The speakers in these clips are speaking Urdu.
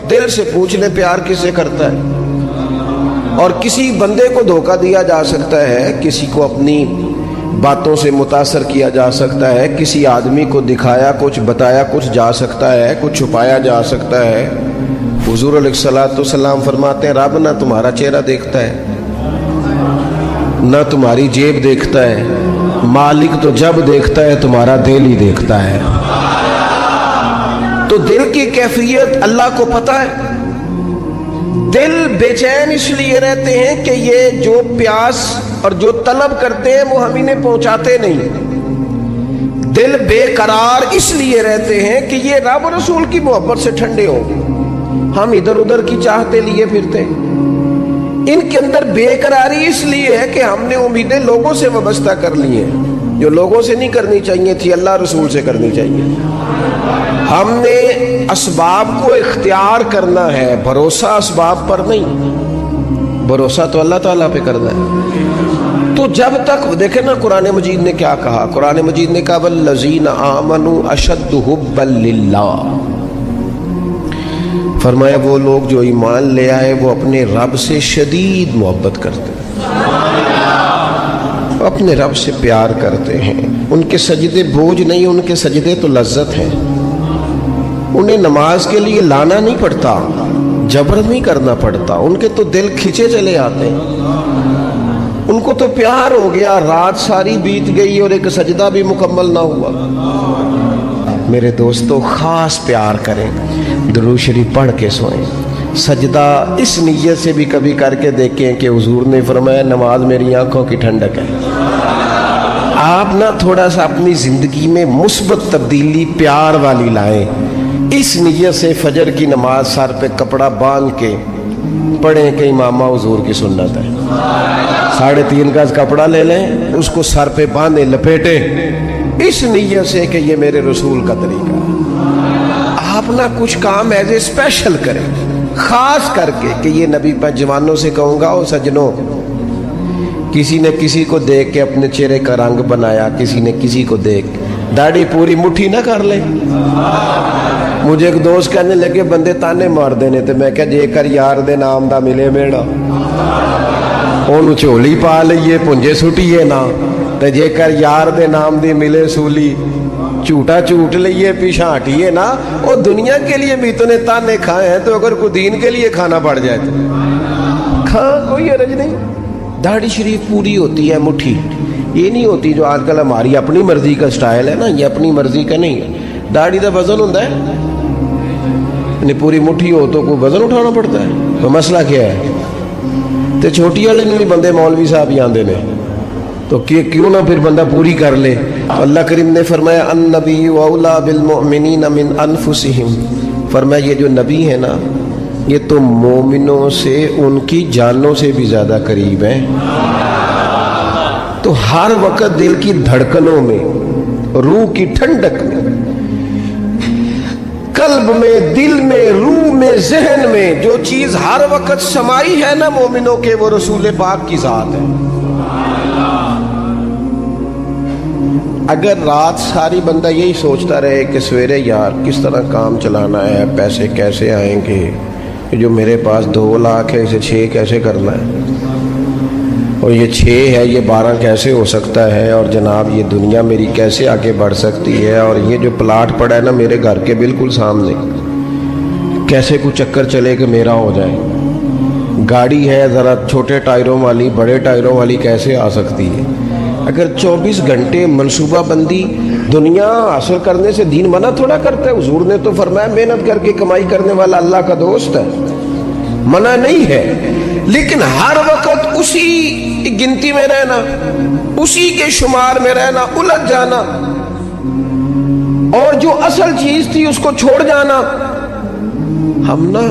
دل سے پوچھ لے پیار کس سے کرتا ہے. اور کسی بندے کو دھوکہ دیا جا سکتا ہے, کسی کو اپنی باتوں سے متاثر کیا جا سکتا ہے, کسی آدمی کو دکھایا کچھ, بتایا کچھ جا سکتا ہے, کچھ چھپایا جا سکتا ہے. حضور علیہ الصلوۃ والسلام فرماتے ہیں رب نہ تمہارا چہرہ دیکھتا ہے, نہ تمہاری جیب دیکھتا ہے, مالک تو جب دیکھتا ہے تمہارا دل ہی دیکھتا ہے. تو دل کی کیفیت اللہ کو پتہ ہے. دل بے چین اس لیے رہتے ہیں کہ یہ جو پیاس اور جو طلب کرتے ہیں وہ ہم انہیں پہنچاتے نہیں. دل بے قرار اس لیے رہتے ہیں کہ یہ رب اور رسول کی محبت سے ٹھنڈے ہوں, ہم ادھر ادھر کی چاہتے لیے پھرتے ہیں. ان کے اندر بے قراری اس لیے ہے کہ ہم نے امیدیں لوگوں سے وابستہ کر لی ہیں, جو لوگوں سے نہیں کرنی چاہیے تھی, اللہ رسول سے کرنی چاہیے. ہم نے اسباب کو اختیار کرنا ہے, بھروسہ اسباب پر نہیں, بھروسہ تو اللہ تعالیٰ پہ کرنا ہے. تو جب تک دیکھیں نا قرآن مجید نے کیا کہا, قرآن مجید نے کہا والذین آمنوا اشد حبا للہ, فرمایا وہ لوگ جو ایمان لے آئے وہ اپنے رب سے شدید محبت کرتے ہیں, اپنے رب سے پیار کرتے ہیں. ان کے سجدے بوجھ نہیں, ان کے سجدے تو لذت ہیں. انہیں نماز کے لیے لانا نہیں پڑتا, جبر نہیں کرنا پڑتا, ان کے تو دل کھچے چلے آتے ہیں. ان کو تو پیار ہو گیا, رات ساری بیت گئی اور ایک سجدہ بھی مکمل نہ ہوا. میرے دوستو خاص پیار کریں, درود شریف پڑھ کے سوئیں. سجدہ اس نیت سے بھی کبھی کر کے دیکھیں کہ حضور نے فرمایا نماز میری آنکھوں کی ٹھنڈک ہے. آپ نہ تھوڑا سا اپنی زندگی میں مثبت تبدیلی پیار والی لائیں. اس نیت سے فجر کی نماز سر پہ کپڑا باندھ کے پڑھیں کہ امامہ حضور کی سنت ہے. 3.5 گز کپڑا لے لیں, اس کو سر پہ باندھیں, لپیٹیں, اس نیت سے کہ یہ میرے رسول کا طریقہ ہے. آپ نہ کچھ کام ایز اے اسپیشل کریں, خاص کر کے کہ یہ نبی پر جوانوں سے کہوں گا او سجنوں, کسی نے کسی کو دیکھ کے اپنے چہرے کا رنگ بنایا, کسی نے کسی کو دیکھ داڑھی پوری مٹھی نہ کر لے. مجھے ایک دوست کہنے لگے بندے تانے مار دینے تے میں کہا جے کر یار دے نام دا ملے میڑا, اونوں چولی پا لئیے پنجے سٹیے نا, تے جے کر یار دے نام دی ملے سولی جھوٹا جھوٹ لئیے پیچھا ہٹیے نا. اور دنیا کے لیے بھی تو نے تانے کھائے ہیں, تو اگر کوئی دین کے لیے کھانا پڑ جائے تو کھا, کوئی حرج نہیں. داڑھی شریف پوری ہوتی ہے مٹھی, یہ نہیں ہوتی جو آج کل ہماری اپنی مرضی کا سٹائل ہے نا, یہ اپنی مرضی کا نہیں ہے. داڑھی دا وزن ہوتا ہے, یعنی پوری مٹھی ہو تو کوئی وزن اٹھانا پڑتا ہے, تو مسئلہ کیا ہے. تے چھوٹی والے نہیں بندے مولوی صاحب ہی آندے نے, تو کیوں نہ پھر بندہ پوری کر لے. تو اللہ کریم نے فرمایا النبی اولیٰ بالمؤمنین من انفسہم, فرمایا یہ جو نبی ہے نا یہ تو مومنوں سے ان کی جانوں سے بھی زیادہ قریب ہیں. تو ہر وقت دل کی دھڑکنوں میں, روح کی ٹھنڈک میں, قلب میں, دل میں, روح میں, ذہن میں جو چیز ہر وقت سمائی ہے نا مومنوں کے, وہ رسول پاک کی ذات ہے. اگر رات ساری بندہ یہی سوچتا رہے کہ سویرے یار کس طرح کام چلانا ہے, پیسے کیسے آئیں گے, جو میرے پاس 2 لاکھ ہے اسے 6 کیسے کرنا ہے, اور یہ 6 ہے یہ 12 کیسے ہو سکتا ہے, اور جناب یہ دنیا میری کیسے آگے بڑھ سکتی ہے, اور یہ جو پلاٹ پڑا ہے نا میرے گھر کے بالکل سامنے کیسے کوئی چکر چلے کہ میرا ہو جائے, گاڑی ہے ذرا چھوٹے ٹائروں والی بڑے ٹائروں والی کیسے آ سکتی ہے. اگر 24 گھنٹے منصوبہ بندی دنیا حاصل کرنے سے دین منع تھوڑا کرتا ہے. حضور نے تو فرمایا محنت کر کے کمائی کرنے والا اللہ کا دوست ہے, منع نہیں ہے, لیکن ہر وقت اسی گنتی میں رہنا, اسی کے شمار میں رہنا, الجھ جانا, اور جو اصل چیز تھی اس کو چھوڑ جانا. ہم نا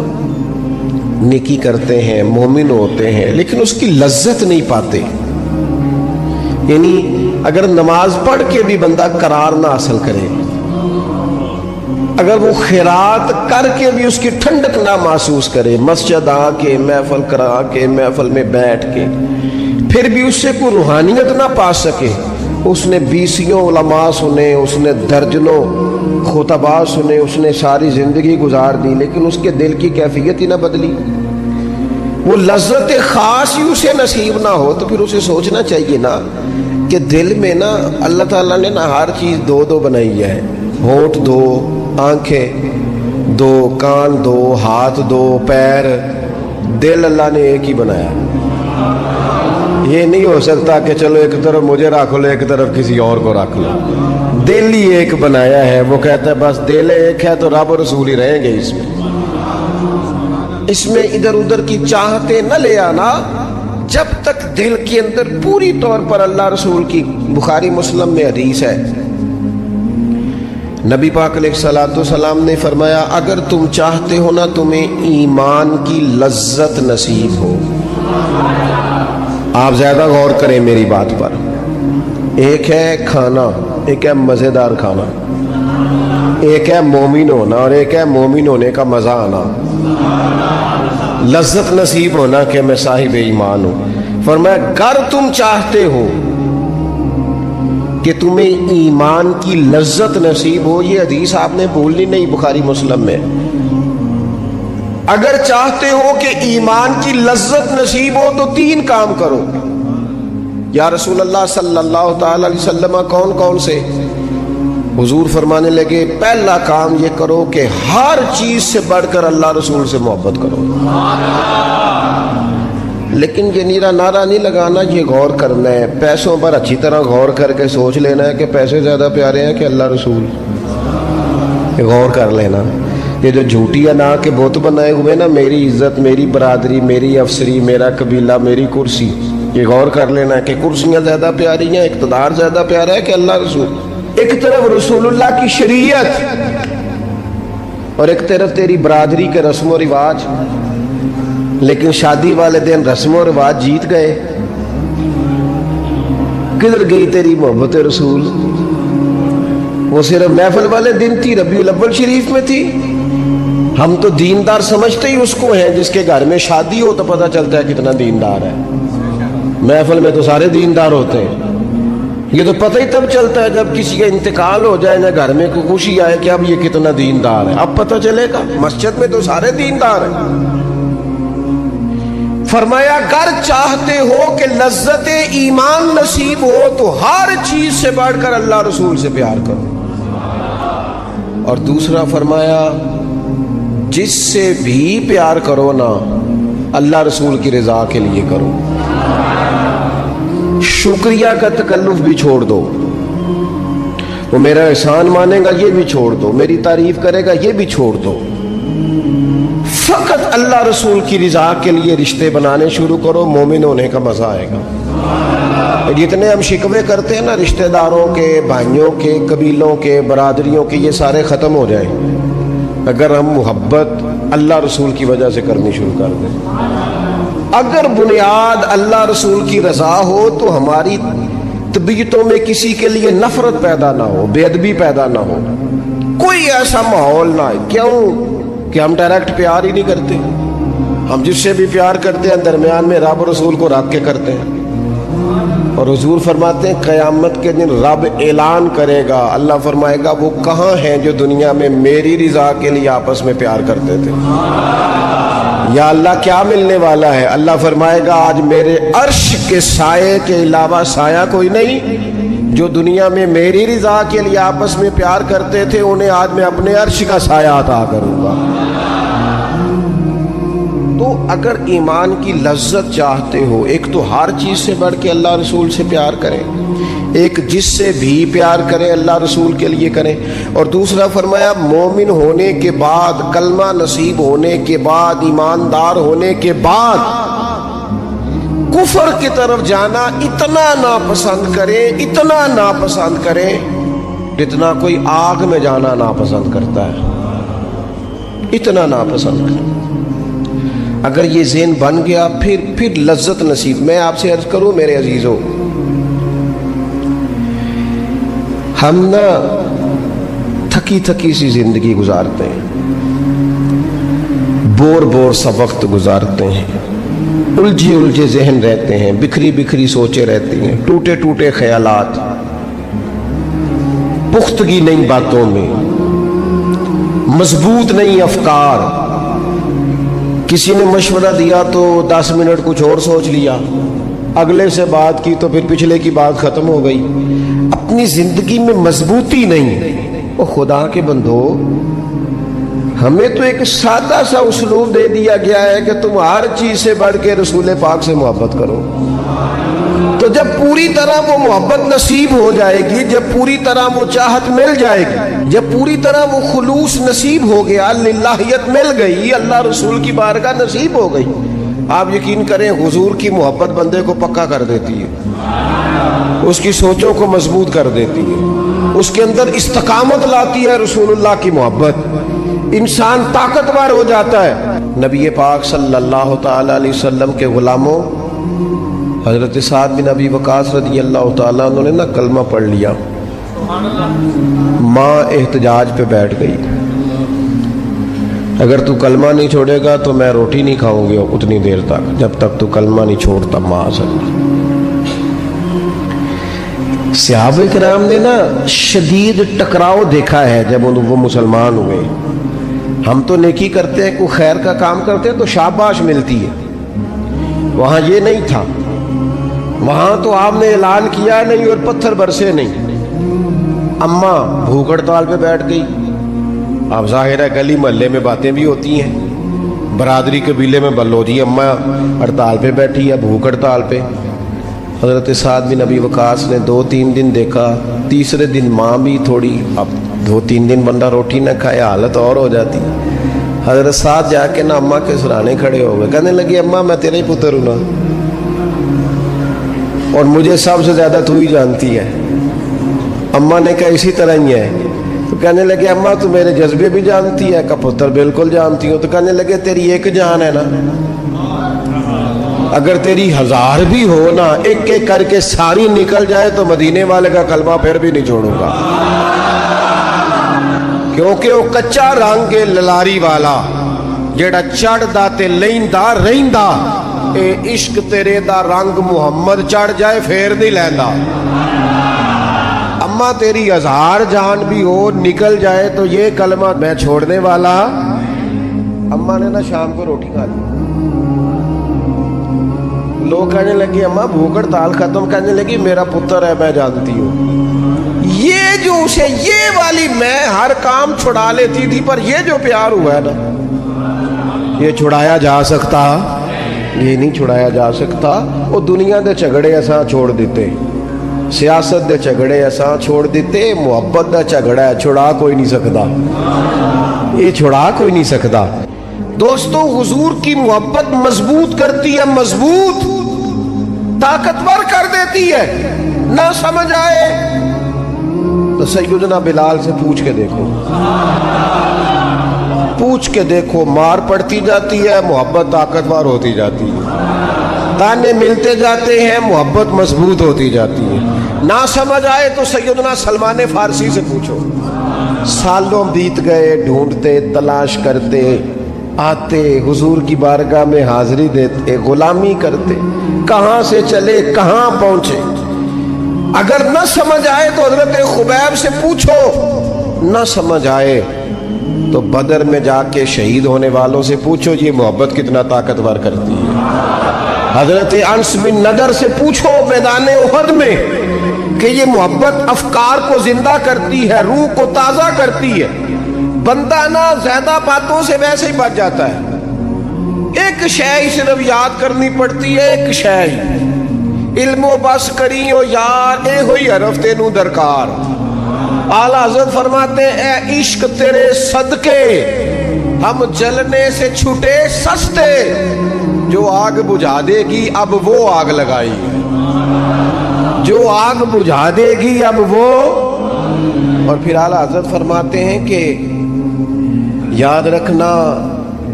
نیکی کرتے ہیں, مومن ہوتے ہیں, لیکن اس کی لذت نہیں پاتے. یعنی اگر نماز پڑھ کے بھی بندہ قرار نہ حاصل کرے, اگر وہ خیرات کر کے بھی اس کی ٹھنڈک نہ محسوس کرے, مسجد آ کے محفل کرا کے محفل میں بیٹھ کے پھر بھی اس سے کوئی روحانیت نہ پا سکے, اس نے 20 علماء سنے, اس نے درجنوں خطبہ سنے، اس نے ساری زندگی گزار دی، لیکن اس کے دل کی کیفیت ہی نہ بدلی، وہ لذت خاص ہی اسے نصیب نہ ہو، تو پھر اسے سوچنا چاہیے نا کہ دل میں نا اللہ تعالیٰ نے نا ہر چیز دو دو بنائی ہے، ہونٹ دو، آنکھیں دو، کان دو، ہاتھ دو، پیر، دل اللہ نے ایک ہی بنایا۔ یہ نہیں ہو سکتا کہ چلو ایک طرف مجھے رکھ لو، ایک طرف کسی اور کو رکھ لو، دل ہی ایک بنایا ہے۔ وہ کہتا ہے بس دل ایک ہے تو رب و رسول ہی رہیں گے اس میں ادھر ادھر کی چاہتے نہ لے آنا، جب تک دل کے اندر پوری طور پر اللہ رسول کی، بخاری مسلم میں حدیث ہے، نبی پاک علیہ الصلوۃ والسلام نے فرمایا اگر تم چاہتے ہو نا تمہیں ایمان کی لذت نصیب ہو، آپ زیادہ غور کریں میری بات پر، ایک ہے کھانا، ایک ہے مزیدار کھانا، ایک ہے مومن ہونا اور ایک ہے مومن ہونے کا مزہ آنا، لذت نصیب ہونا کہ میں صاحب ایمان ہوں۔ فرمایا اگر تم چاہتے ہو کہ تمہیں ایمان کی لذت نصیب ہو، یہ حدیث آپ نے بھولنی نہیں، بخاری مسلم میں، اگر چاہتے ہو کہ ایمان کی لذت نصیب ہو تو تین کام کرو۔ یا رسول اللہ صلی اللہ تعالی علیہ وسلم کون کون سے؟ حضور فرمانے لگے پہلا کام یہ کرو کہ ہر چیز سے بڑھ کر اللہ رسول سے محبت کرو۔ لیکن یہ نیرا نعرہ نہیں لگانا، یہ غور کرنا ہے، پیسوں پر اچھی طرح غور کر کے سوچ لینا ہے کہ پیسے زیادہ پیارے ہیں کہ اللہ رسول، یہ غور کر لینا۔ یہ جو جھوٹی انا کے بت بنائے ہوئے نا، میری عزت، میری برادری، میری افسری، میرا قبیلہ، میری کرسی، یہ غور کر لینا ہے کہ کرسیاں زیادہ پیاری ہیں، اقتدار زیادہ پیارا ہے کہ اللہ رسول۔ ایک طرف رسول اللہ کی شریعت اور ایک طرف تیری برادری کے رسم و رواج، لیکن شادی والے دن رسم و رواج جیت گئے، کدھر گئی تیری محبت رسول؟ وہ صرف محفل والے دن تھی، ربیع الاول شریف میں تھی۔ ہم تو دیندار سمجھتے ہی اس کو ہیں جس کے گھر میں شادی ہو تو پتہ چلتا ہے کتنا دیندار ہے، محفل میں تو سارے دیندار ہوتے ہیں، یہ تو پتہ ہی تب چلتا ہے جب کسی کا انتقال ہو جائے نہ گھر میں کوئی خوشی آئے کہ اب یہ کتنا دیندار ہے، اب پتہ چلے گا۔ مسجد میں تو سارے دیندار ہیں۔ فرمایا اگر چاہتے ہو کہ لذت ایمان نصیب ہو تو ہر چیز سے بڑھ کر اللہ رسول سے پیار کرو، اور دوسرا فرمایا جس سے بھی پیار کرو نا اللہ رسول کی رضا کے لیے کرو، شکریہ کا تکلف بھی چھوڑ دو، وہ میرا احسان مانے گا یہ بھی چھوڑ دو، میری تعریف کرے گا یہ بھی چھوڑ دو، فقط اللہ رسول کی رضا کے لیے رشتے بنانے شروع کرو، مومن ہونے کا مزہ آئے گا۔ جتنے ہم شکوے کرتے ہیں نا رشتہ داروں کے، بھائیوں کے، قبیلوں کے، برادریوں کے، یہ سارے ختم ہو جائیں اگر ہم محبت اللہ رسول کی وجہ سے کرنی شروع کر دیں۔ اگر بنیاد اللہ رسول کی رضا ہو تو ہماری طبیعتوں میں کسی کے لیے نفرت پیدا نہ ہو، بے ادبی پیدا نہ ہو، کوئی ایسا ماحول نہ ہے۔ کیوں کہ ہم ڈائریکٹ پیار ہی نہیں کرتے، ہم جس سے بھی پیار کرتے ہیں درمیان میں رب رسول کو رکھ کے کرتے ہیں، اور حضور فرماتے ہیں قیامت کے دن رب اعلان کرے گا، اللہ فرمائے گا وہ کہاں ہیں جو دنیا میں میری رضا کے لیے آپس میں پیار کرتے تھے؟ یا اللہ کیا ملنے والا ہے؟ اللہ فرمائے گا آج میرے عرش کے سائے کے علاوہ سایہ کوئی نہیں، جو دنیا میں میری رضا کے لیے آپس میں پیار کرتے تھے انہیں آج میں اپنے عرش کا سایہ عطا کروں گا۔ تو اگر ایمان کی لذت چاہتے ہو، ایک تو ہر چیز سے بڑھ کے اللہ رسول سے پیار کریں، ایک جس سے بھی پیار کریں اللہ رسول کے لیے کریں، اور دوسرا فرمایا مومن ہونے کے بعد، کلمہ نصیب ہونے کے بعد، ایماندار ہونے کے بعد کفر کی طرف جانا اتنا ناپسند کریں، اتنا ناپسند کریں جتنا کوئی آگ میں جانا ناپسند کرتا ہے، اتنا ناپسند کریں۔ اگر یہ ذہن بن گیا پھر لذت نصیب۔ میں آپ سے عرض کروں میرے عزیزوں، ہم نا تھکی تھکی سی زندگی گزارتے ہیں، بور سا وقت گزارتے ہیں، الجھے ذہن رہتے ہیں، بکھری بکھری سوچیں رہتی ہیں، ٹوٹے خیالات، پختگی نہیں باتوں میں، مضبوط نہیں افکار. کسی نے مشورہ دیا تو 10 منٹ کچھ اور سوچ لیا, اگلے سے بات کی تو پھر پچھلے کی بات ختم ہو گئی. اپنی زندگی میں مضبوطی نہیں. او خدا کے بندو, ہمیں تو ایک سادہ سا اسلوب دے دیا گیا ہے کہ تم ہر چیز سے بڑھ کے رسول پاک سے محبت کرو. تو جب پوری طرح وہ محبت نصیب ہو جائے گی, جب پوری طرح وہ چاہت مل جائے گی, جب پوری طرح وہ خلوص نصیب ہو گیا, للہیت مل گئی, اللہ رسول کی بارگاہ نصیب ہو گئی, آپ یقین کریں حضور کی محبت بندے کو پکا کر دیتی ہے, اس کی سوچوں کو مضبوط کر دیتی ہے, اس کے اندر استقامت لاتی ہے. رسول اللہ کی محبت, انسان طاقتور ہو جاتا ہے. نبی پاک صلی اللہ تعالی علیہ وسلم کے غلاموں حضرت سعد بن ابی وقاص رضی اللہ تعالیٰ انہوں نے کلمہ پڑھ لیا. ماں احتجاج پہ بیٹھ گئی, اگر تو کلمہ نہیں چھوڑے گا تو میں روٹی نہیں کھاؤں گی اتنی دیر تک جب تک تو کلمہ نہیں چھوڑتا. ماں صحابہ کرام نے شدید ٹکراؤ دیکھا ہے جب وہ مسلمان ہوئے. ہم تو نیکی کرتے ہیں, کوئی خیر کا کام کرتے ہیں تو شاباش ملتی ہے, وہاں یہ نہیں تھا. وہاں تو آپ نے اعلان کیا نہیں اور پتھر برسے نہیں. اماں بھوک ہڑتال پہ بیٹھ گئی. اب ظاہر ہے گلی محلے میں باتیں بھی ہوتی ہیں, برادری قبیلے میں بلو جی اماں ہڑتال پہ بیٹھی ہے, بھوک ہڑتال پہ. حضرت سعد بن ابی وقاص نے 2-3 دن دیکھا, تیسرے دن ماں بھی تھوڑی, اب 2-3 دن بندہ روٹی نہ کھائے حالت اور ہو جاتی. حضرت سعد جا کے اماں کے سرانے کھڑے ہو گئے, کہنے لگے اماں میں تیرے ہی پتر ہوں نا, اور مجھے سب سے زیادہ تو ہی جانتی ہے. اماں نے کہا اسی طرح ہی ہے. تو کہنے لگے اماں تو میرے جذبے بھی جانتی ہے. کا پتر بالکل جانتی ہوں. تو کہنے لگے تیری ایک جان ہے نا, اگر تیری 1000 بھی ہو نا, ایک ایک کر کے ساری نکل جائے تو مدینے والے کا کلمہ پھر بھی نہیں چھوڑوں گا, کیونکہ وہ کچا رنگ للاری والا جیڑا چڑھ دا تے لیندا رہندا, اے عشق تیرے دا رنگ محمد چڑھ جائے پھر نہیں لیندا. اماں تیری 1000 جان بھی ہو نکل جائے تو یہ کلمہ میں چھوڑنے والا. اماں نے شام کو روٹی کھا لی. لوگ کہنے لگے اماں بھوک ہڑتال ختم, کہنے لگی میرا پتر ہے میں جانتی ہوں. یہ جو اسے یہ والی میں ہر کام چھڑا لیتی تھی, پر یہ جو پیار ہوا ہے نا, یہ چھڑایا جا سکتا, یہ نہیں چھڑایا جا سکتا. وہ دنیا دے جھگڑے ایسا چھوڑ دیتے, سیاست دے جھگڑے ایسا چھوڑ دیتے, محبت دا جھگڑا ہے چھڑا کوئی نہیں سکتا, یہ چھڑا کوئی نہیں سکتا. دوستو حضور کی محبت مضبوط کرتی ہے, مضبوط طاقتور کر دیتی ہے. نہ سمجھ آئے تو سیدنا بلال سے پوچھ کے دیکھو, پوچھ کے دیکھو, مار پڑتی جاتی ہے, محبت طاقتور ہوتی جاتی ہے, تانے ملتے جاتے ہیں, محبت مضبوط ہوتی جاتی ہے. نہ سمجھ آئے تو سیدنا سلمان فارسی سے پوچھو. سالوں بیت گئے, ڈھونڈتے تلاش کرتے, آتے حضور کی بارگاہ میں حاضری دیتے, غلامی کرتے, کہاں سے چلے کہاں پہنچے. اگر نہ سمجھ آئے تو حضرت خبیب سے پوچھو, نہ سمجھ آئے تو بدر میں جا کے شہید ہونے والوں سے پوچھو یہ محبت کتنا طاقتور کرتی ہے. حضرت انس بن نضر سے پوچھو میدان احد میں کہ یہ محبت افکار کو زندہ کرتی ہے, روح کو تازہ کرتی ہے. بندہ نہ زیادہ باتوں سے ویسے ہی بچ جاتا ہے. ایک شے ہی صرف یاد کرنی پڑتی ہے, ایک شے ہی, علم و بس کری ہو یار, اے ہوئی حرف تینوں درکار. اعلیٰ حضرت فرماتے ہیں اے عشق تیرے صدقے ہم جلنے سے چھٹے سستے, جو آگ بجھا دے گی اب وہ آگ لگائی, جو آگ بجھا دے گی اب وہ. اور پھر اعلیٰ حضرت فرماتے ہیں کہ یاد رکھنا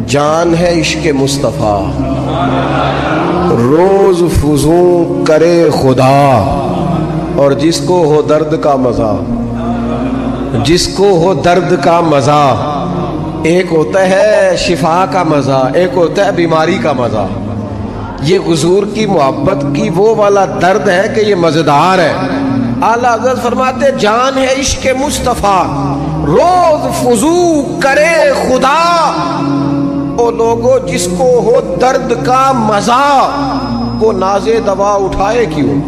جان ہے عشق مصطفیٰ, روز فضوں کرے خدا, اور جس کو ہو درد کا مزہ, جس کو ہو درد کا مزہ. ایک ہوتا ہے شفا کا مزہ, ایک ہوتا ہے بیماری کا مزہ. یہ حضور کی محبت کی وہ والا درد ہے کہ یہ مزیدار ہے. اعلیٰ حضرت فرماتے جان ہے عشق مصطفیٰ, روز فضو کرے خدا، او لوگو جس کو ہو درد کا مزہ، وہ نازے دوا اٹھائے کیوں؟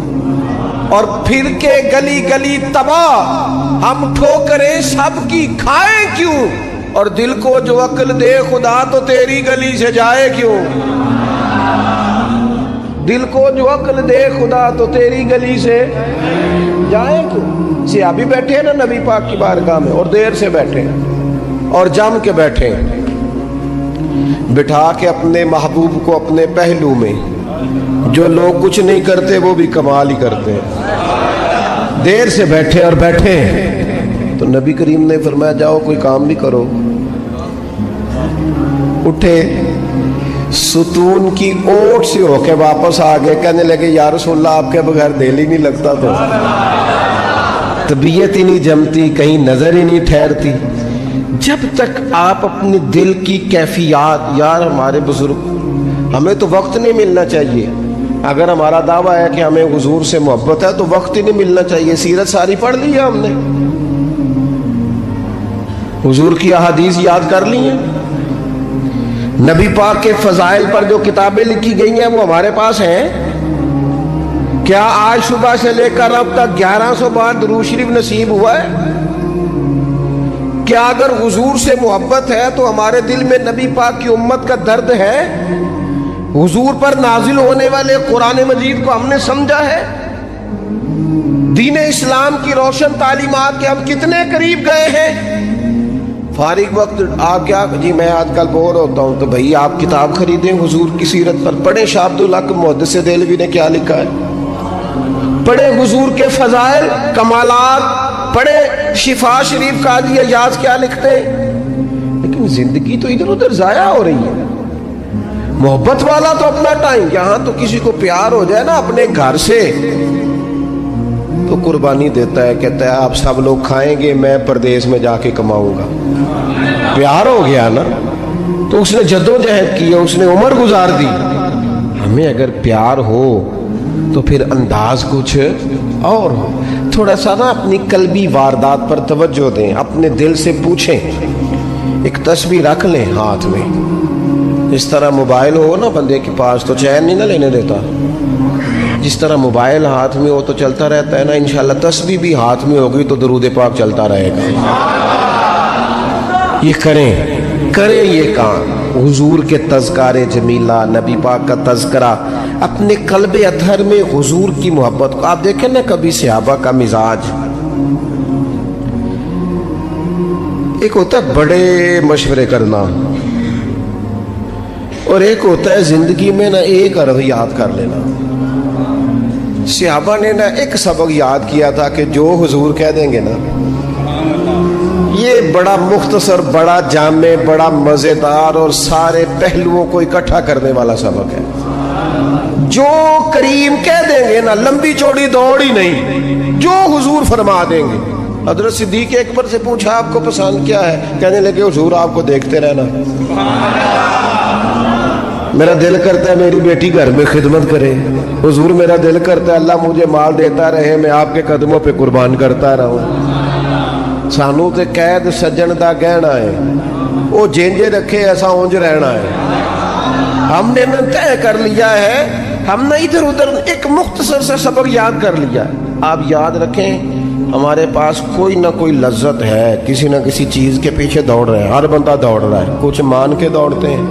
اور پھر کے گلی گلی تباہ، ہم ٹھوکریں سب کی کھائے کیوں؟ اور دل کو جو عقل دے خدا تو تیری گلی سے جائے کیوں؟ دل کو جو عقل دے خدا تو تیری گلی سے جائے کیوں؟ صحابی بیٹھے ہیں نا نبی پاک کی بارگاہ میں، اور دیر سے بیٹھے ہیں اور جم کے بیٹھے ہیں، بٹھا کے اپنے محبوب کو اپنے پہلو میں۔ جو لوگ کچھ نہیں کرتے وہ بھی کمال ہی کرتے ہیں، دیر سے بیٹھے اور بیٹھے ہیں تو نبی کریم نے فرمایا جاؤ کوئی کام بھی کرو۔ اٹھے، ستون کی اوٹ سے ہو کے واپس آ گئے، کہنے لگے یا رسول اللہ آپ کے بغیر دل ہی نہیں لگتا، تو طبیعت ہی نہیں جمتی، کہیں نظر ہی نہیں ٹھہرتی۔ جب تک آپ اپنے دل کی کیفیات، یار ہمارے بزرگ، ہمیں تو وقت نہیں ملنا چاہیے، اگر ہمارا دعویٰ ہے کہ ہمیں حضور سے محبت ہے تو وقت ہی نہیں ملنا چاہیے۔ سیرت ساری پڑھ لی ہے ہم نے، حضور کی احادیث یاد کر لی ہیں، نبی پاک کے فضائل پر جو کتابیں لکھی گئی ہیں وہ ہمارے پاس ہیں۔ کیا آج صبح سے لے کر اب تک 1100 بار درود شریف نصیب ہوا ہے؟ کیا اگر حضور سے محبت ہے تو ہمارے دل میں نبی پاک کی امت کا درد ہے؟ حضور پر نازل ہونے والے قرآن مجید کو ہم نے سمجھا ہے؟ دین اسلام کی روشن تعلیمات کے ہم کتنے قریب گئے ہیں؟ فارغ وقت آپ کیا جی میں آج کل بور ہوتا ہوں، تو بھائی آپ کتاب خریدیں حضور کی سیرت پر، پڑھیں شاہ عبدالحق محدث دہلوی نے کیا لکھا ہے، پڑھیں حضور کے فضائل کمالات، پڑھیں شفا شریف قاضی ایاز کیا لکھتے ہیں۔ لیکن زندگی تو ادھر ادھر ضائع ہو رہی ہے۔ محبت والا تو اپنا ٹائم، یہاں تو کسی کو پیار ہو جائے نا اپنے گھر سے تو قربانی دیتا ہے، کہتا ہے آپ سب لوگ کھائیں گے، میں پردیس میں جا کے کماؤں گا۔ پیار ہو گیا نا تو اس نے جدوجہد کی، اس نے عمر گزار دی۔ ہمیں اگر پیار ہو تو پھر انداز کچھ اور ہو۔ تھوڑا سا نا اپنی قلبی واردات پر توجہ دیں، اپنے دل سے پوچھیں، ایک تسبیح رکھ لیں ہاتھ میں۔ اس طرح موبائل ہو نا بندے کے پاس تو چین نہیں نہ لینے دیتا، جس طرح موبائل ہاتھ میں ہو تو چلتا رہتا ہے نا، انشاءاللہ تسبیح بھی ہاتھ میں ہوگی تو درود پاک چلتا رہے گا۔ یہ کریں یہ کام، حضور کے تذکار جمیلہ، نبی پاک کا تذکرہ، اپنے قلب اطہر میں حضور کی محبت کو۔ آپ دیکھیں نا کبھی صحابہ کا مزاج، ایک ہوتا ہے بڑے مشورے کرنا اور ایک ہوتا ہے زندگی میں نا ایک عرض یاد کر لینا۔ صحابہ نے نا ایک سبق یاد کیا تھا کہ جو حضور کہہ دیں گے نا، یہ بڑا مختصر، بڑا جامع، بڑا مزیدار اور سارے پہلوؤں کو اکٹھا کرنے والا سبق ہے۔ جو کریم کہہ دیں گے نا، لمبی چوڑی دوڑ ہی نہیں، جو حضور فرما دیں گے۔ حضرت صدیق اکبر سے پوچھا آپ کو پسند کیا ہے؟ کہنے لگے حضور آپ کو دیکھتے رہنا، میرا دل کرتا ہے میری بیٹی گھر میں خدمت کرے، حضور میرا دل کرتا ہے اللہ مجھے مال دیتا رہے، میں آپ کے قدموں پہ قربان کرتا رہوں۔ سانو تے قید سجن دا گہنا ہے، وہ جینجے رکھے ایسا اونج رہنا ہے۔ ہم نے طے کر لیا ہے، ہم نے ادھر ادھر ایک مختصر سا سبق یاد کر لیا۔ آپ یاد رکھیں، ہمارے پاس کوئی نہ کوئی لذت ہے، کسی نہ کسی چیز کے پیچھے دوڑ رہے ہیں، ہر بندہ دوڑ رہا ہے، کچھ مان کے دوڑتے ہیں،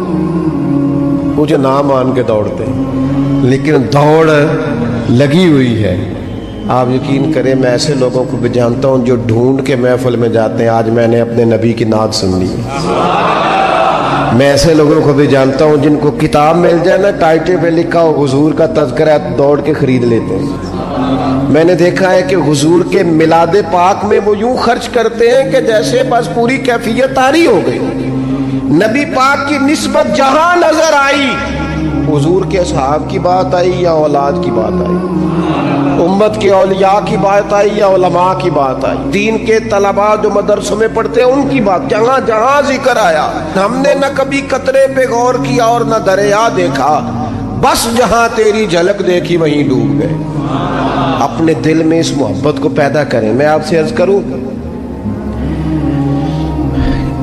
کچھ نہ مان کے دوڑتے ہیں، لیکن دوڑ لگی ہوئی ہے۔ آپ یقین کریں میں ایسے لوگوں کو بھی جانتا ہوں جو ڈھونڈ کے محفل میں جاتے ہیں، آج میں نے اپنے نبی کی نعت سن لی۔ میں ایسے لوگوں کو بھی جانتا ہوں جن کو کتاب مل جائے نا، ٹائٹل پہ لکھا ہو حضور کا تذکرہ، دوڑ کے خرید لیتے ہیں۔ میں نے دیکھا ہے کہ حضور کے میلاد پاک میں وہ یوں خرچ کرتے ہیں کہ جیسے بس پوری کیفیت طاری ہو گئی۔ نبی پاک کی نسبت جہاں نظر آئی، حضور کے اصحاب کی بات آئی یا اولاد کی بات آئی، امت کے اولیاء کی بات آئی یا علماء کی بات آئی، دین کے طلباء جو مدرسوں میں پڑھتے ہیں ان کی بات، جہاں جہاں ذکر آیا ہم نے نہ کبھی قطرے پہ غور کیا اور نہ دریا دیکھا، بس جہاں تیری جھلک دیکھی وہیں ڈوب گئے۔ اپنے دل میں اس محبت کو پیدا کریں۔ میں آپ سے عرض کروں،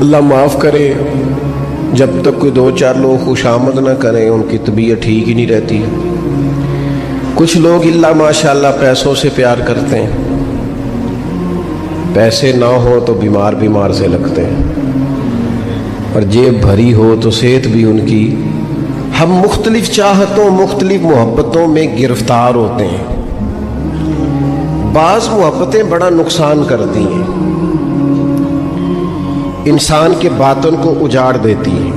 اللہ معاف کرے، جب تک کوئی دو چار لوگ خوشامد نہ کریں ان کی طبیعت ٹھیک ہی نہیں رہتی ہے۔ کچھ لوگ اللہ ماشاءاللہ پیسوں سے پیار کرتے ہیں، پیسے نہ ہو تو بیمار سے لگتے ہیں، اور جیب بھری ہو تو صحت بھی ان کی۔ ہم مختلف چاہتوں، مختلف محبتوں میں گرفتار ہوتے ہیں۔ بعض محبتیں بڑا نقصان کرتی ہیں، انسان کے باطن کو اجاڑ دیتی ہیں،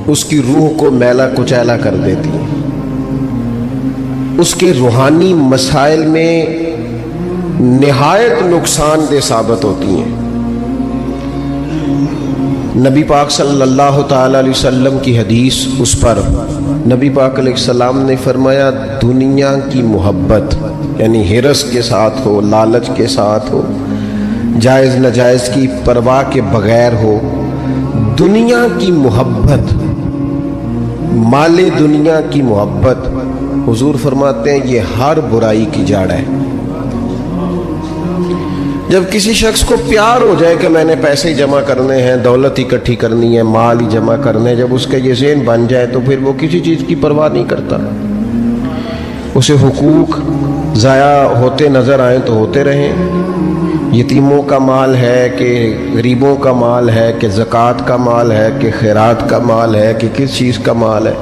اس کی روح کو میلا کچیلا کر دیتی ہیں، اس کے روحانی مسائل میں نہایت نقصان دہ ثابت ہوتی ہیں۔ نبی پاک صلی اللہ تعالی علیہ وسلم کی حدیث، اس پر نبی پاک علیہ السلام نے فرمایا، دنیا کی محبت یعنی ہرس کے ساتھ ہو، لالچ کے ساتھ ہو، جائز ناجائز کی پرواہ کے بغیر ہو، دنیا کی محبت، مال دنیا کی محبت، حضور فرماتے ہیں یہ ہر برائی کی جڑ ہے۔ جب کسی شخص کو پیار ہو جائے کہ میں نے پیسے ہی جمع کرنے ہیں، دولت اکٹھی کرنی ہے، مال ہی جمع کرنے ہیں، جب اس کا یہ ذہن بن جائے تو پھر وہ کسی چیز کی پرواہ نہیں کرتا۔ اسے حقوق ضائع ہوتے نظر آئیں تو ہوتے رہیں، یتیموں کا مال ہے کہ غریبوں کا مال ہے کہ زکوٰۃ کا مال ہے کہ خیرات کا مال ہے کہ کس چیز کا مال ہے،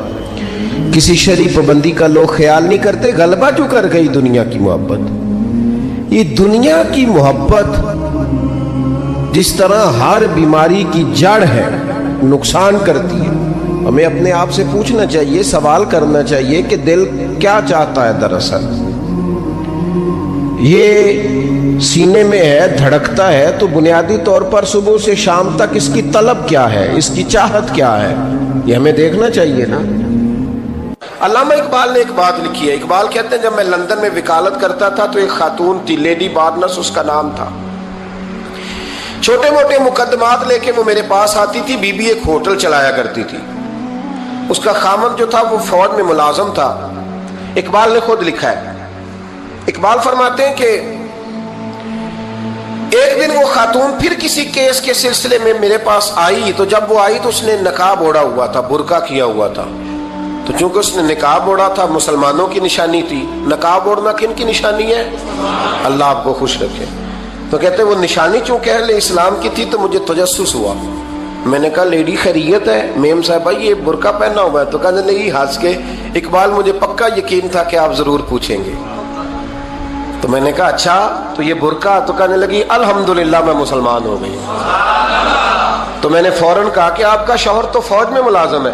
کسی شرعی پابندی کا لوگ خیال نہیں کرتے۔ غلبہ جو کر گئی دنیا کی محبت، یہ دنیا کی محبت جس طرح ہر بیماری کی جڑ ہے، نقصان کرتی ہے۔ ہمیں اپنے آپ سے پوچھنا چاہیے، سوال کرنا چاہیے کہ دل کیا چاہتا ہے دراصل۔ یہ سینے میں ہے، دھڑکتا ہے، تو بنیادی طور پر صبح سے شام تک اس کی طلب کیا ہے، اس کی چاہت کیا ہے، یہ ہمیں دیکھنا چاہیے نا۔ علامہ اقبال نے ایک بات لکھی ہے۔ اقبال کہتے ہیں جب میں لندن میں وکالت کرتا تھا تو ایک خاتون تھی، لیڈی بارنس اس کا نام تھا۔ چھوٹے موٹے مقدمات لے کے وہ میرے پاس آتی تھی۔ بی بی ایک ہوٹل چلایا کرتی تھی، اس کا خامند جو تھا وہ فوج میں ملازم تھا۔ اقبال نے خود لکھا ہے، اقبال فرماتے ہیں کہ ایک دن وہ خاتون پھر کسی کیس کے سلسلے میں میرے پاس آئی، تو جب وہ آئی تو اس نے نقاب اوڑھا ہوا تھا، برقع کیا ہوا تھا۔ تو چونکہ اس نے نقاب اوڑھا تھا، مسلمانوں کی نشانی تھی۔ نقاب اوڑھنا کن کی نشانی ہے؟ اللہ آپ کو خوش رکھے۔ تو کہتے وہ نشانی چونکہ اہل اسلام کی تھی تو مجھے تجسس ہوا۔ میں نے کہا لیڈی خیریت ہے؟ میم صاحبہ یہ برقع پہنا ہوا ہے؟ تو کہنے لگی ہنس کے، اقبال مجھے پکا یقین تھا کہ آپ ضرور پوچھیں گے۔ تو میں نے کہا اچھا تو یہ برقع؟ تو کہنے لگی الحمدللہ میں مسلمان ہو گئی۔ تو میں نے فوراً کہا کہ آپ کا شوہر تو فوج میں ملازم ہے،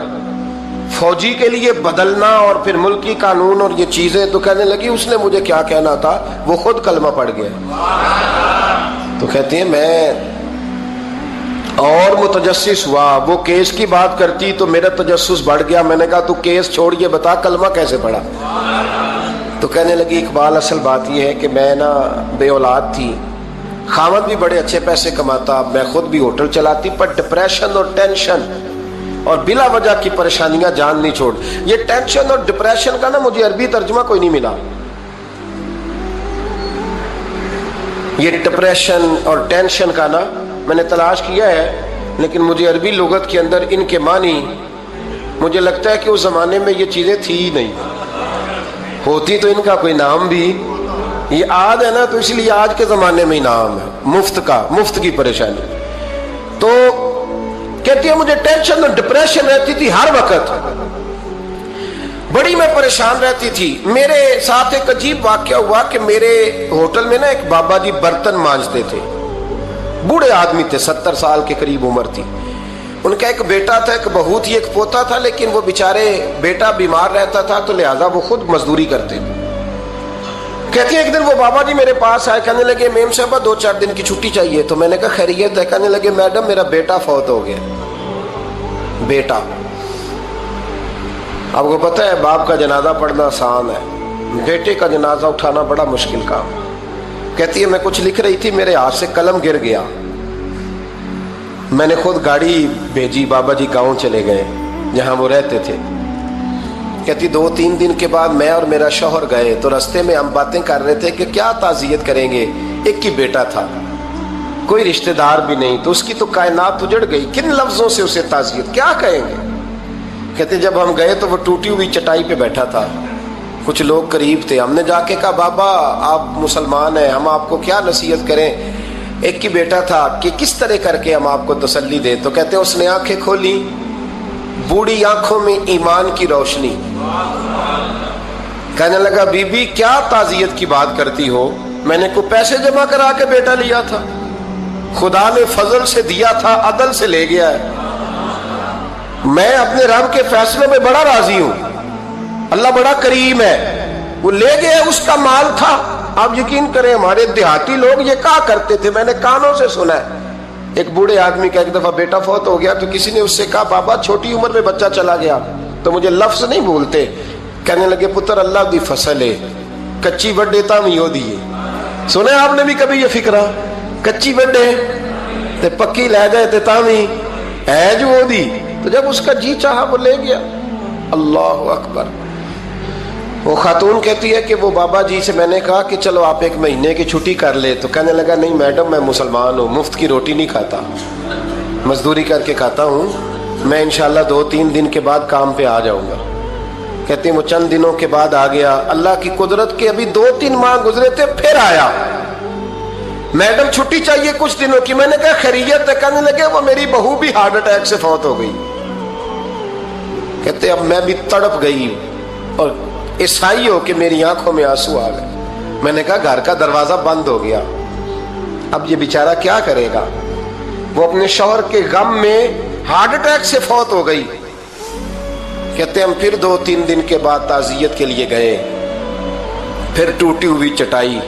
فوجی کے لیے بدلنا اور پھر ملکی قانون اور یہ چیزیں۔ تو کہنے لگی اس نے مجھے کیا کہنا تھا، وہ خود کلمہ پڑھ گیا۔ تو کہتی ہیں میں اور متجسس ہوا، وہ کیس کی بات کرتی تو میرا تجسس بڑھ گیا۔ میں نے کہا تو کیس چھوڑ یہ بتا کلمہ کیسے پڑھا؟ تو کہنے لگی اقبال اصل بات یہ ہے کہ میں نا بے اولاد تھی، خامد بھی بڑے اچھے پیسے کماتا، میں خود بھی ہوٹل چلاتی، پر ڈپریشن اور ٹینشن اور بلا وجہ کی پریشانیاں جان نہیں چھوڑ۔ یہ ٹینشن اور ڈپریشن کا نا مجھے عربی ترجمہ کوئی نہیں ملا۔ یہ ڈپریشن اور ٹینشن کا نا میں نے تلاش کیا ہے، لیکن مجھے عربی لغت کے اندر ان کے معنی مجھے لگتا ہے کہ اس زمانے میں یہ چیزیں تھی ہی نہیں، ہوتی تو ان کا کوئی نام بھی، یہ آج ہے نا تو اس لیے آج کے زمانے میں ہی نام ہے، مفت کا، مفت کی پریشانی۔ تو کہتی ہے مجھے ٹینشن اور ڈپریشن رہتی تھی ہر وقت، بڑی میں پریشان رہتی تھی۔ میرے ساتھ ایک عجیب واقعہ ہوا کہ میرے ہوٹل میں نا ایک بابا جی برتن مانجتے تھے، بوڑھے آدمی تھے، 70 سال کے قریب عمر تھی۔ ان کا ایک بیٹا تھا، ایک بہو تھی، ایک پوتا تھا، لیکن وہ بیچارے بیٹا بیمار رہتا تھا تو لہذا وہ خود مزدوری کرتے تھے۔ کہتی ہیں ایک دن وہ بابا جی میرے پاس آئے، کہنے لگے میم صاحبہ 2-4 دن کی چھٹی چاہیے۔ تو میں نے کہا خیریت ہے؟ کہنے لگے میڈم میرا بیٹا فوت ہو گیا۔ بیٹا، آپ کو پتہ ہے باپ کا جنازہ پڑھنا آسان ہے، بیٹے کا جنازہ اٹھانا بڑا مشکل کام۔ کہتی ہے میں کچھ لکھ رہی تھی، میرے ہاتھ سے قلم گر گیا، میں نے خود گاڑی بھیجی، بابا جی گاؤں چلے گئے جہاں وہ رہتے تھے۔ کہتی 2-3 دن کے بعد میں اور میرا شوہر گئے تو رستے میں ہم باتیں کر رہے تھے کہ کیا تعزیت کریں گے، ایک ہی بیٹا تھا۔ کوئی رشتہ دار بھی نہیں، تو اس کی تو کائنات اجڑ گئی، کن لفظوں سے اسے تعزیت، کیا کہیں گے؟ کہتے جب ہم گئے تو وہ ٹوٹی ہوئی چٹائی پہ بیٹھا تھا، کچھ لوگ قریب تھے، ہم نے جا کے کہا بابا آپ مسلمان ہیں، ہم آپ کو کیا نصیحت کریں؟ ایک کی بیٹا تھا کہ کس طرح کر کے ہم آپ کو تسلی دیں، تو کہتے اس نے آنکھیں کھولی، بوڑھی آنکھوں میں ایمان کی روشنی، کہنے لگا بی بی کیا تعزیت کی بات کرتی ہو، میں نے کوئی پیسے جمع کرا کے بیٹا لیا تھا، خدا نے فضل سے دیا تھا، عدل سے لے گیا ہے، میں اپنے رب کے فیصلوں میں بڑا راضی ہوں، اللہ بڑا کریم ہے، وہ لے گیا، اس کا مال تھا۔ آپ یقین کریں ہمارے دیہاتی لوگ یہ کہا کرتے تھے، میں نے کانوں سے سنا ہے، ایک بوڑھے آدمی کا ایک دفعہ بیٹا فوت ہو گیا تو کسی نے اس سے کہا بابا چھوٹی عمر میں بچہ چلا گیا، تو مجھے لفظ نہیں بھولتے، کہنے لگے پتر اللہ دی فصل ہے، کچی وڈے تامی ہو دیئے، سنے آپ نے بھی کبھی یہ فکرہ، کچی وڈے تے پکی لے گئے تے تامی ہے جو ہو دی، تو جب اس کا جی چاہا وہ لے گیا۔ اللہ اکبر۔ وہ خاتون کہتی ہے کہ وہ بابا جی سے میں نے کہا کہ چلو آپ ایک مہینے کی چھٹی کر لے، تو کہنے لگا نہیں میڈم میں مسلمان ہوں، مفت کی روٹی نہیں کھاتا، مزدوری کر کے کھاتا ہوں، میں انشاءاللہ 2-3 دن کے بعد کام پہ آ جاؤں گا۔ کہتے ہیں وہ چند دنوں کے بعد آ گیا، اللہ کی قدرت کے ابھی 2-3 ماہ گزرے تھے، پھر آیا، میڈم چھٹی چاہیے کچھ دنوں کی، میں نے کہا خیریت ہے، کہنے لگے وہ میری بہو بھی ہارٹ اٹیک سے فوت ہو گئی۔ کہتے اب میں بھی تڑپ گئی اور عیسائی ہو کہ میری آنکھوں میں آنسو آ گئے، میں نے کہا گھر کا دروازہ بند ہو گیا، اب یہ بیچارہ کیا کرے گا؟ وہ اپنے شوہر کے غم میں ہارٹ اٹیک سے فوت ہو گئی۔ کہتے ہم پھر 2-3 دن کے بعد تعزیت کے لیے گئے، پھر ٹوٹی ہوئی چٹائی،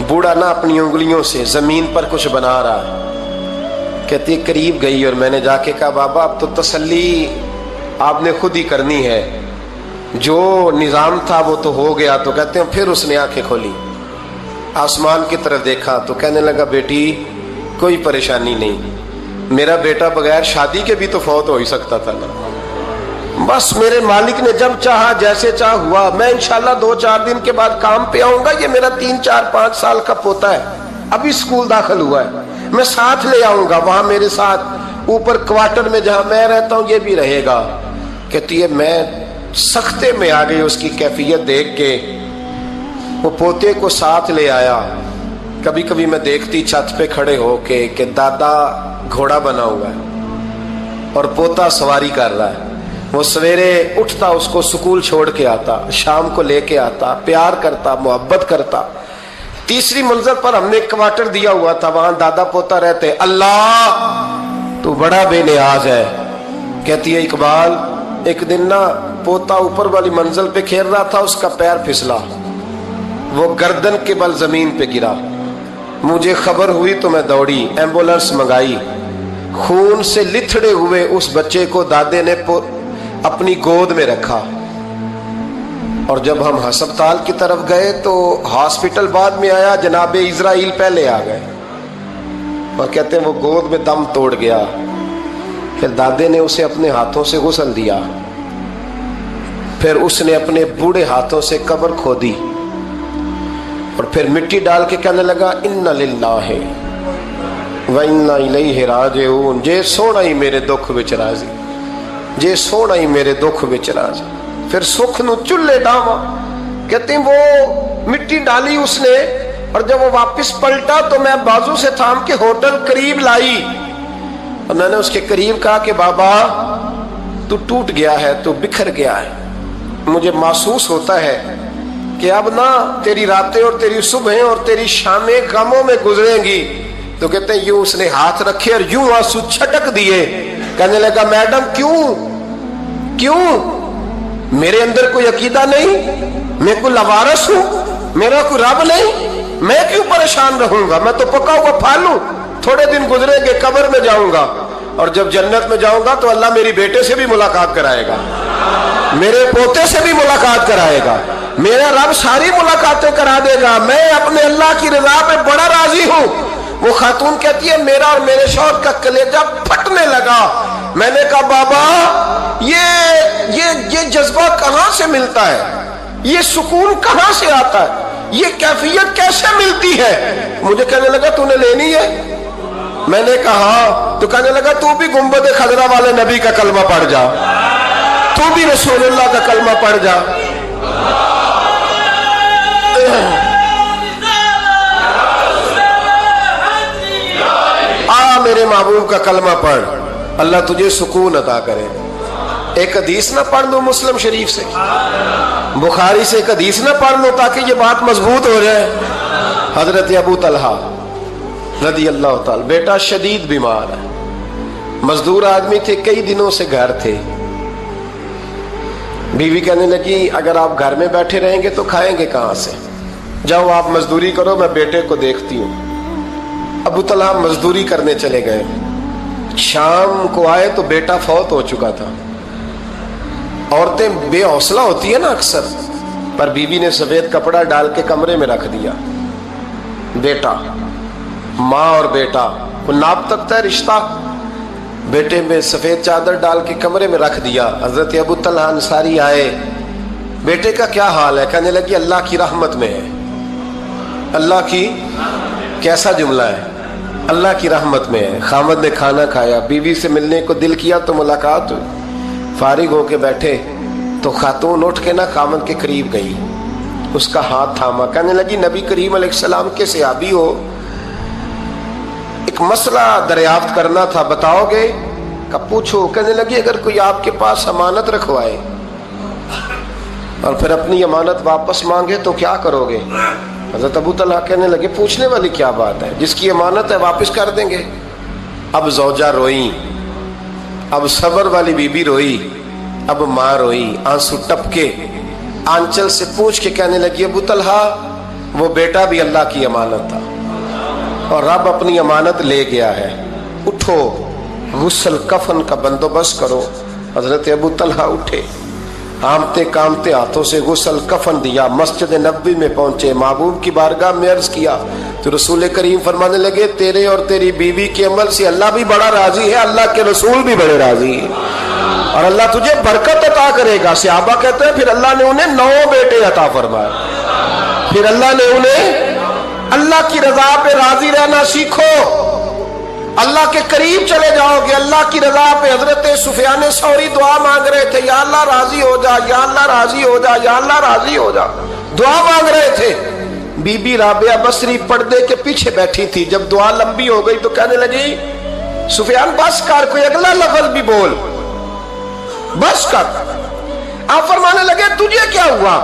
بوڑھا نہ اپنی انگلیوں سے زمین پر کچھ بنا رہا ہے۔ کہتی قریب گئی اور میں نے جا کے کہا بابا اب تو تسلی آپ نے خود ہی کرنی ہے، جو نظام تھا وہ تو ہو گیا۔ تو کہتے ہیں پھر اس نے آنکھیں کھولی، آسمان کی طرف دیکھا تو کہنے لگا بیٹی کوئی پریشانی نہیں، میرا بیٹا بغیر شادی کے بھی تو فوت ہو ہی سکتا تھا نا، بس میرے مالک نے جب چاہا جیسے چاہ ہوا، میں انشاءاللہ 2-4 دن کے بعد کام پہ آؤں گا، یہ میرا 3-4-5 سال کا پوتا ہے، ابھی اسکول داخل ہوا ہے، میں ساتھ لے آؤں گا، وہاں میرے ساتھ اوپر کوارٹر میں جہاں میں رہتا ہوں یہ بھی رہے گا۔ کہتی ہے میں سختے میں آ گئی اس کی کیفیت دیکھ کے، وہ پوتے کو ساتھ لے آیا۔ کبھی کبھی میں دیکھتی چھت پہ کھڑے ہو کے کہ دادا گھوڑا بنا ہوا ہے اور پوتا سواری کر رہا ہے، وہ سویرے اٹھتا اس کو سکول چھوڑ کے آتا، شام کو لے کے آتا، پیار کرتا، محبت کرتا۔ تیسری منزل پر ہم نے ایک کوارٹر دیا ہوا تھا، وہاں دادا پوتا رہتے۔ اللہ تو بڑا بے نیاز ہے۔ کہتی ہے اقبال ایک دن نا پوتا اوپر والی منزل پہ کھیل رہا تھا، اس کا پیر پھسلا، وہ گردن کے بل زمین پہ گرا، مجھے خبر ہوئی تو میں دوڑی، ایمبولنس منگائی، خون سے لتھڑے ہوئے اس بچے کو دادے نے اپنی گود میں رکھا، اور جب ہم ہسپتال کی طرف گئے تو ہاسپٹل بعد میں آیا، جناب اسرائیل پہلے آ گئے، اور کہتے ہیں وہ گود میں دم توڑ گیا۔ پھر دادے نے اسے اپنے ہاتھوں سے غسل دیا، پھر اس نے اپنے بوڑھے ہاتھوں سے قبر کھودی، اور پھر مٹی ڈال کے کہنے لگا اِنَّ لِلَّهِ وَإِنَّا إِلَيْهِ رَاجِعُونَ، جے سونا ہی میرے دکھ وچ راضی، جے سونا ہی میرے دکھ وچ راضی۔ پھر سکھ نو چلے ڈاوا، کہتے ہیں وہ مٹی ڈالی اس نے، اور جب وہ واپس پلٹا تو میں بازو سے تھام کے ہوٹل قریب لائی، اور میں نے اس کے قریب کہا کہ بابا تو ٹوٹ گیا ہے، تو بکھر گیا ہے، مجھے محسوس ہوتا ہے کہ اب نہ تیری راتیں اور تیری صبحیں اور تیری شامیں غموں میں گزریں گی۔ تو کہتے ہیں یوں اس نے ہاتھ رکھے اور یوں آنسو چھٹک دیے، کہنے لگا میڈم کیوں میرے اندر کوئی عقیدہ نہیں، میں کوئی لوارث ہوں، میرا کوئی رب نہیں، میں کیوں پریشان رہوں گا، میں تو پکا ہوا پھل ہوں، تھوڑے دن گزریں گے قبر میں جاؤں گا، اور جب جنت میں جاؤں گا تو اللہ میری بیٹے سے بھی ملاقات کرائے گا، میرے پوتے سے بھی ملاقات کرائے گا، میرا رب ساری ملاقاتیں کرا دے گا، میں اپنے اللہ کی رضا پہ بڑا راضی ہوں۔ وہ خاتون کہتی ہے میرا اور میرے شوہر کا کلیجہ پھٹنے لگا، میں نے کہا بابا یہ جذبہ کہاں سے ملتا ہے، یہ سکون کہاں سے آتا ہے، یہ کیفیت کیسے ملتی ہے؟ مجھے کہنے لگا تو نے لینی ہے، میں نے کہا تو کہنے لگا تو بھی گنبد خضرا والے نبی کا کلمہ پڑھ جا، تو بھی رسول اللہ کا کلمہ پڑھ جا۔ میرے محبوب کا کلمہ پڑھ، اللہ تجھے سکون عطا کرے۔ ایک حدیث نہ پڑھ لوں مسلم شریف سے، بخاری سے ایک حدیث نہ پڑھ لوں تاکہ یہ بات مضبوط ہو جائے۔ حضرت ابو طلحہ رضی اللہ تعالی، بیٹا شدید بیمار ہے، مزدور آدمی تھے، کئی دنوں سے گھر تھے۔ بیوی کہنے لگی اگر آپ گھر میں بیٹھے رہیں گے تو کھائیں گے کہاں سے، جاؤ آپ مزدوری کرو، میں بیٹے کو دیکھتی ہوں۔ ابو طلحہ مزدوری کرنے چلے گئے، شام کو آئے تو بیٹا فوت ہو چکا تھا۔ عورتیں بے حوصلہ ہوتی ہیں نا اکثر، پر بیوی نے سفید کپڑا ڈال کے کمرے میں رکھ دیا۔ بیٹا، ماں اور بیٹا کو ناپ تکتا ہے رشتہ، بیٹے میں سفید چادر ڈال کے کمرے میں رکھ دیا۔ حضرت ابو طلحہ انصاری آئے، بیٹے کا کیا حال ہے؟ کہنے لگی اللہ کی رحمت میں ہے۔ اللہ کی، کیسا جملہ ہے، اللہ کی رحمت میں ہے۔ خامد نے کھانا کھایا، بیوی سے ملنے کو دل کیا تو ملاقات ہوئی، فارغ ہو کے بیٹھے تو خاتون اٹھ کے نہ خامد کے قریب گئی، اس کا ہاتھ تھاما، کہنے لگی نبی کریم علیہ السلام کے صحابی ہو، ایک مسئلہ دریافت کرنا تھا، بتاؤ گے؟ کہ پوچھو۔ کہنے لگی اگر کوئی آپ کے پاس امانت رکھوائے اور پھر اپنی امانت واپس مانگے تو کیا کرو گے؟ حضرت ابو طلحہ کہنے لگے پوچھنے والی کیا بات ہے، جس کی امانت ہے واپس کر دیں گے۔ اب زوجہ روئی، اب صبر والی بی بی روئی، اب ماں روئی، آنسو ٹپکے، آنچل سے پوچھ کے کہنے لگی ابو طلحہ وہ بیٹا بھی اللہ کی امانت تھا اور رب اپنی امانت لے گیا ہے، اٹھو غسل کفن کا بندوبست کرو۔ حضرت ابو طلحہ اٹھے، کامتے کامتے ہاتھوں سے غسل کفن دیا، مسجد نبوی میں پہنچے، محبوب کی بارگاہ میں عرض کیا تو رسول کریم فرمانے لگے تیرے اور تیری بیوی کے عمل سے اللہ بھی بڑا راضی ہے، اللہ کے رسول بھی بڑے راضی ہیں اور اللہ تجھے برکت عطا کرے گا۔ صحابہ کہتے ہیں پھر اللہ نے انہیں 9 بیٹے عطا فرمائے، پھر اللہ نے انہیں، اللہ کی رضا پہ راضی رہنا سیکھو، اللہ کے قریب چلے جاؤ گے، اللہ کی رضا پہ۔ حضرت سفیان ثوری دعا مانگ رہے تھے، یا اللہ راضی ہو جا، یا اللہ راضی ہو جا، یا اللہ راضی ہو جا، دعا مانگ رہے تھے۔ بی بی رابعہ بصری پردے کے پیچھے بیٹھی تھی، جب دعا لمبی ہو گئی تو کہنے لگی سفیان بس کر، کوئی اگلا لفظ بھی بول، بس کر۔ آپ فرمانے لگے تجھے کیا ہوا؟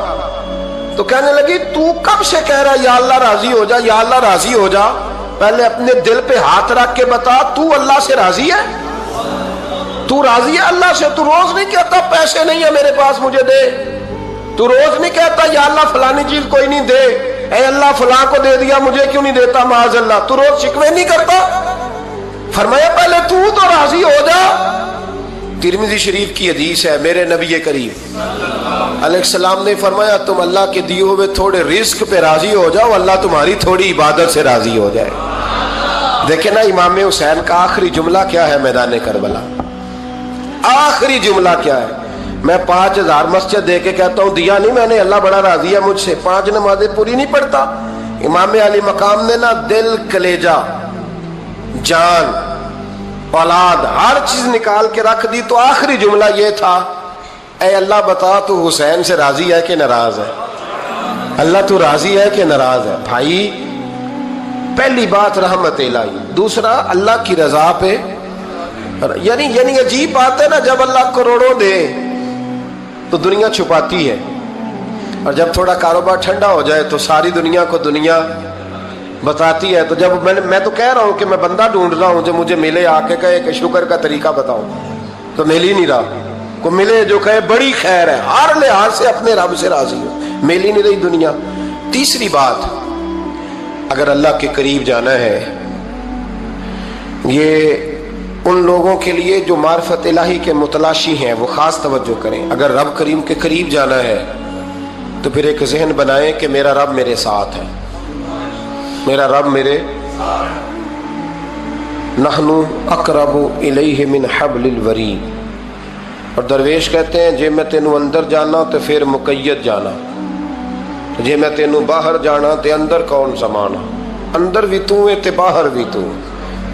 تو کہنے لگی تو کب سے کہہ رہا یا اللہ راضی ہو جا، یا اللہ راضی ہو جا، پہلے اپنے دل پہ ہاتھ رکھ کے بتا تو اللہ سے راضی ہے؟ تو راضی ہے اللہ سے؟ تو روز نہیں کہتا پیسے نہیں ہے میرے پاس مجھے دے، تو روز نہیں کہتا یا اللہ فلانی چیز کوئی نہیں دے، اے اللہ فلاں کو دے دیا مجھے کیوں نہیں دیتا معاذ اللہ، تو روز شکوے نہیں کرتا؟ فرمایا پہلے تو راضی ہو جا۔ ترمذی شریف کی حدیث ہے، میرے نبی کریم علیہ السلام نے فرمایا تم اللہ کے دیے ہوئے تھوڑے رزق پہ راضی ہو جاؤ، اللہ تمہاری تھوڑی عبادت سے راضی ہو جائے۔ دیکھیں نا امام حسین کا آخری جملہ کیا ہے میدان کربلا، آخری جملہ کیا ہے؟ میں 5000 مسجد دے کے کہتا ہوں دیا نہیں میں نے، اللہ بڑا راضی ہے مجھ سے، 5 نمازیں پوری نہیں پڑھتا۔ امام علی مقام نے نا دل، کلیجہ، جان، اولاد، ہر چیز نکال کے رکھ دی، تو آخری جملہ یہ تھا اے اللہ بتا تو حسین سے راضی ہے کہ ناراض ہے؟ اللہ تو راضی ہے کہ ناراض ہے؟ بھائی پہلی بات رحمت الہی، دوسرا اللہ کی رضا پہ، یعنی عجیب بات ہے نا، جب اللہ کروڑوں دے تو دنیا چھپاتی ہے، اور جب تھوڑا کاروبار ٹھنڈا ہو جائے تو ساری دنیا کو دنیا بتاتی ہے۔ تو جب میں تو کہہ رہا ہوں کہ میں بندہ ڈھونڈ رہا ہوں جو مجھے ملے، آ کے کہے کہ شکر کا طریقہ بتاؤ، تو مل ہی نہیں رہا، کو ملے جو کہے بڑی خیر ہے، ہر لحاظ سے اپنے رب سے راضی ہو، مل ہی نہیں رہی دنیا۔ تیسری بات، اگر اللہ کے قریب جانا ہے، یہ ان لوگوں کے لیے جو معرفت الہی کے متلاشی ہیں وہ خاص توجہ کریں۔ اگر رب کریم کے قریب جانا ہے تو پھر ایک ذہن بنائیں کہ میرا رب میرے ساتھ ہے، میرا رب میرے، نحن اقرب الیہ من حبل الورید، اور درویش کہتے ہیں جے میں تینوں اندر جانا تو پھر مقید جانا، جے میں تینوں باہر جانا تے اندر کون سمانا، اندر بھی تو ہے تے باہر بھی تو،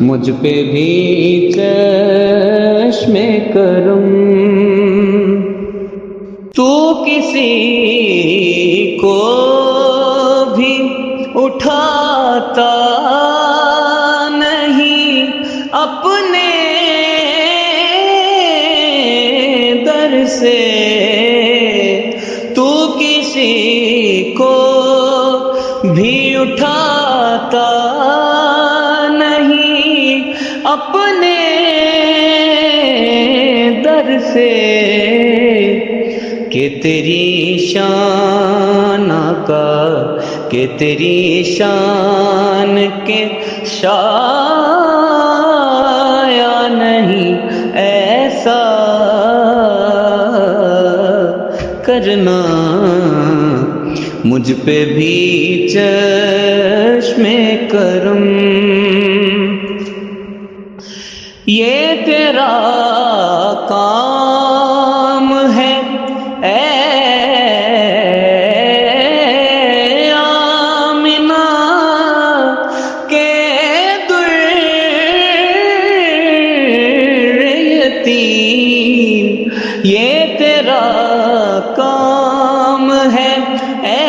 مجھ پہ بھی چشم کرم. تو کسی کو بھی اٹھاتا نہیں اپنے در سے. تو کسی کو بھی اٹھاتا نہیں اپنے در سے. کہ تیری شان آقا، کہ تیری شان کے شایع نہیں ایسا کرنا. مجھ پہ بھی چشم کرم. یہ تیرا کام ہے اے آمنہ کے در یتیم. یہ تیرا کام ہے اے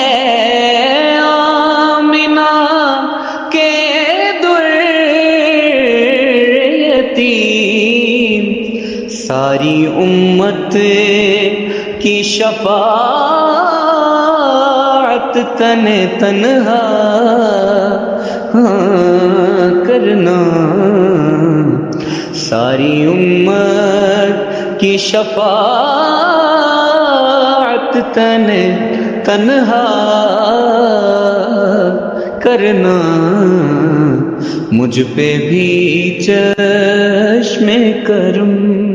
آمنہ کے در یتیم. ساری امت کی شفاعت تن تنہا کرنا. ساری امت کی شفاعت تن تنہا کرنا. مجھ پہ بھی چشم کرم.